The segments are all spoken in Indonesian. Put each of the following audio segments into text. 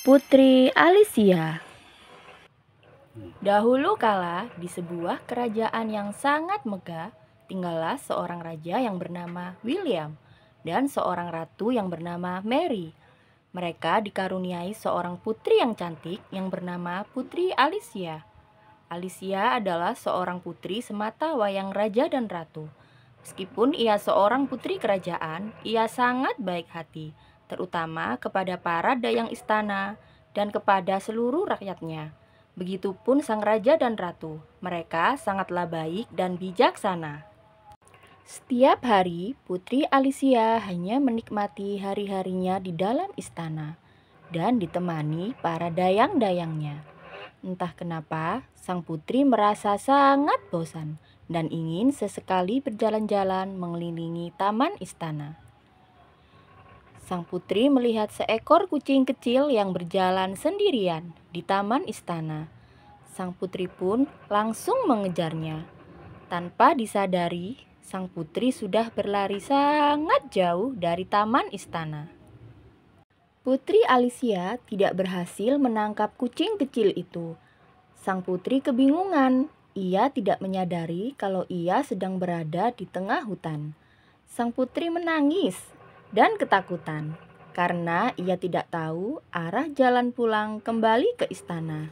Putri Alicia. Dahulu kala, di sebuah kerajaan yang sangat megah, tinggallah seorang raja yang bernama William dan seorang ratu yang bernama Mary. Mereka dikaruniai seorang putri yang cantik yang bernama Putri Alicia. Alicia adalah seorang putri semata wayang raja dan ratu. Meskipun ia seorang putri kerajaan, ia sangat baik hati, terutama kepada para dayang istana dan kepada seluruh rakyatnya. Begitupun sang raja dan ratu, mereka sangatlah baik dan bijaksana. Setiap hari, Putri Alicia hanya menikmati hari-harinya di dalam istana dan ditemani para dayang-dayangnya. Entah kenapa, sang putri merasa sangat bosan dan ingin sesekali berjalan-jalan mengelilingi taman istana. Sang putri melihat seekor kucing kecil yang berjalan sendirian di taman istana. Sang putri pun langsung mengejarnya. Tanpa disadari, sang putri sudah berlari sangat jauh dari taman istana. Putri Alicia tidak berhasil menangkap kucing kecil itu. Sang putri kebingungan. Ia tidak menyadari kalau ia sedang berada di tengah hutan. Sang putri menangis dan ketakutan karena ia tidak tahu arah jalan pulang kembali ke istana.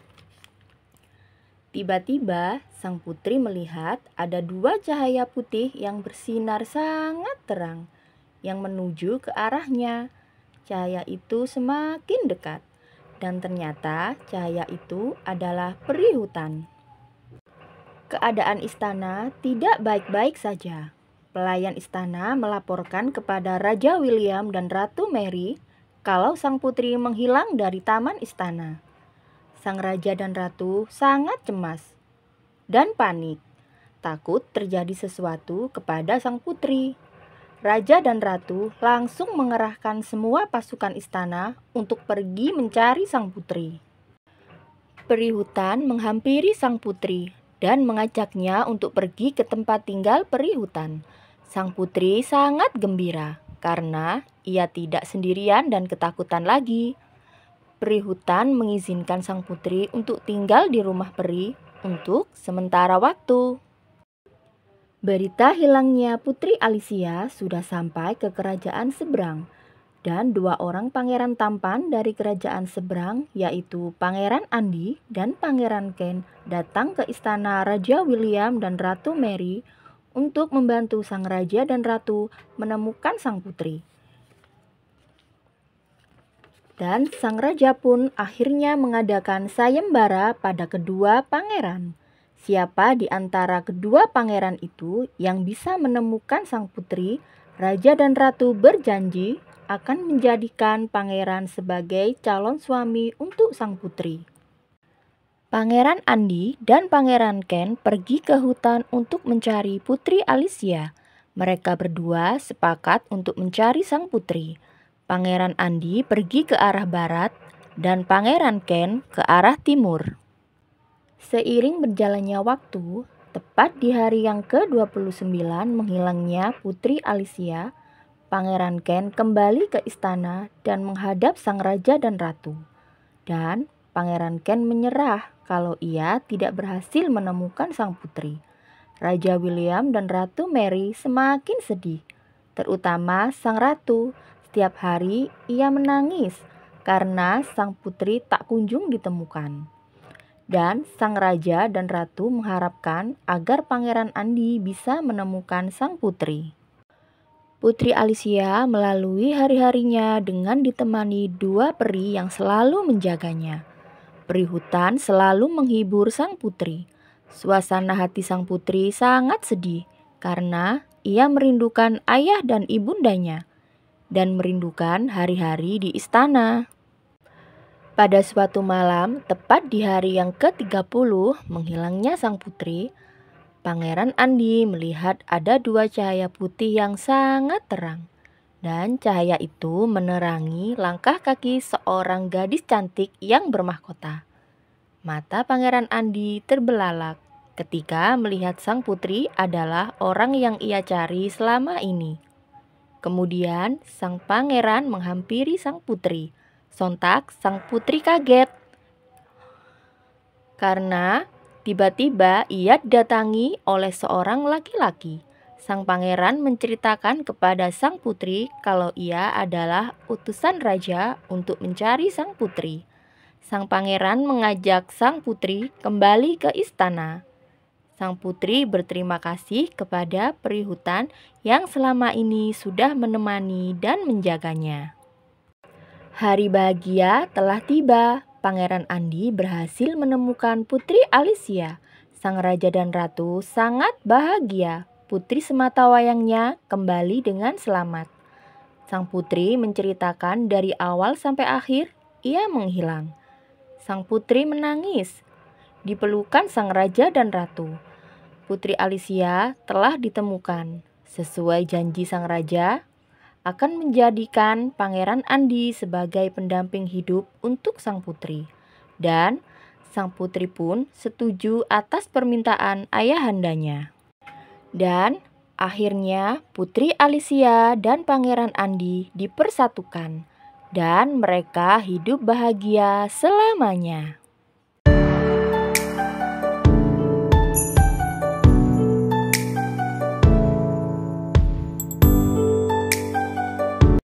Tiba-tiba, sang putri melihat ada dua cahaya putih yang bersinar sangat terang yang menuju ke arahnya. Cahaya itu semakin dekat, dan ternyata cahaya itu adalah peri hutan. Keadaan istana tidak baik-baik saja. Pelayan istana melaporkan kepada Raja William dan Ratu Mary kalau sang putri menghilang dari taman istana. Sang raja dan ratu sangat cemas dan panik, takut terjadi sesuatu kepada sang putri. Raja dan ratu langsung mengerahkan semua pasukan istana untuk pergi mencari sang putri. Peri hutan menghampiri sang putri dan mengajaknya untuk pergi ke tempat tinggal peri hutan. Sang putri sangat gembira karena ia tidak sendirian dan ketakutan lagi. Peri hutan mengizinkan sang putri untuk tinggal di rumah peri untuk sementara waktu. Berita hilangnya Putri Alicia sudah sampai ke kerajaan seberang, dan dua orang pangeran tampan dari kerajaan seberang, yaitu Pangeran Andi dan Pangeran Ken, datang ke istana Raja William dan Ratu Mary untuk membantu sang raja dan ratu menemukan sang putri. Dan sang raja pun akhirnya mengadakan sayembara pada kedua pangeran. Siapa di antara kedua pangeran itu yang bisa menemukan sang putri, raja dan ratu berjanji akan menjadikan pangeran sebagai calon suami untuk sang putri. Pangeran Andi dan Pangeran Ken pergi ke hutan untuk mencari Putri Alicia. Mereka berdua sepakat untuk mencari sang putri. Pangeran Andi pergi ke arah barat dan Pangeran Ken ke arah timur. Seiring berjalannya waktu, tepat di hari yang ke-29 menghilangnya Putri Alicia, Pangeran Ken kembali ke istana dan menghadap sang raja dan ratu. Dan Pangeran Ken menyerah kalau ia tidak berhasil menemukan sang putri. Raja William dan Ratu Mary semakin sedih, terutama sang ratu. Setiap hari ia menangis karena sang putri tak kunjung ditemukan. Dan sang raja dan ratu mengharapkan agar Pangeran Andi bisa menemukan sang putri. Putri Alicia melalui hari-harinya dengan ditemani dua peri yang selalu menjaganya. Peri hutan selalu menghibur sang putri. Suasana hati sang putri sangat sedih karena ia merindukan ayah dan ibundanya dan merindukan hari-hari di istana. Pada suatu malam, tepat di hari yang ke-30 menghilangnya sang putri, Pangeran Andi melihat ada dua cahaya putih yang sangat terang. Dan cahaya itu menerangi langkah kaki seorang gadis cantik yang bermahkota. Mata Pangeran Andi terbelalak ketika melihat sang putri adalah orang yang ia cari selama ini. Kemudian sang pangeran menghampiri sang putri Sontak sang putri kaget karena tiba-tiba ia didatangi oleh seorang laki-laki. Sang pangeran menceritakan kepada sang putri kalau ia adalah utusan raja untuk mencari sang putri. Sang pangeran mengajak sang putri kembali ke istana. Sang putri berterima kasih kepada peri hutan yang selama ini sudah menemani dan menjaganya. Hari bahagia telah tiba. Pangeran Andi berhasil menemukan Putri Alicia. Sang raja dan ratu sangat bahagia. Putri sematawayangnya kembali dengan selamat. Sang putri menceritakan dari awal sampai akhir ia menghilang. Sang putri menangis. Dipelukan sang raja dan ratu. Putri Alicia telah ditemukan. Sesuai janji sang raja, akan menjadikan Pangeran Andi sebagai pendamping hidup untuk sang putri. Dan sang putri pun setuju atas permintaan ayahandanya. Dan akhirnya Putri Alicia dan Pangeran Andi dipersatukan. Dan mereka hidup bahagia selamanya.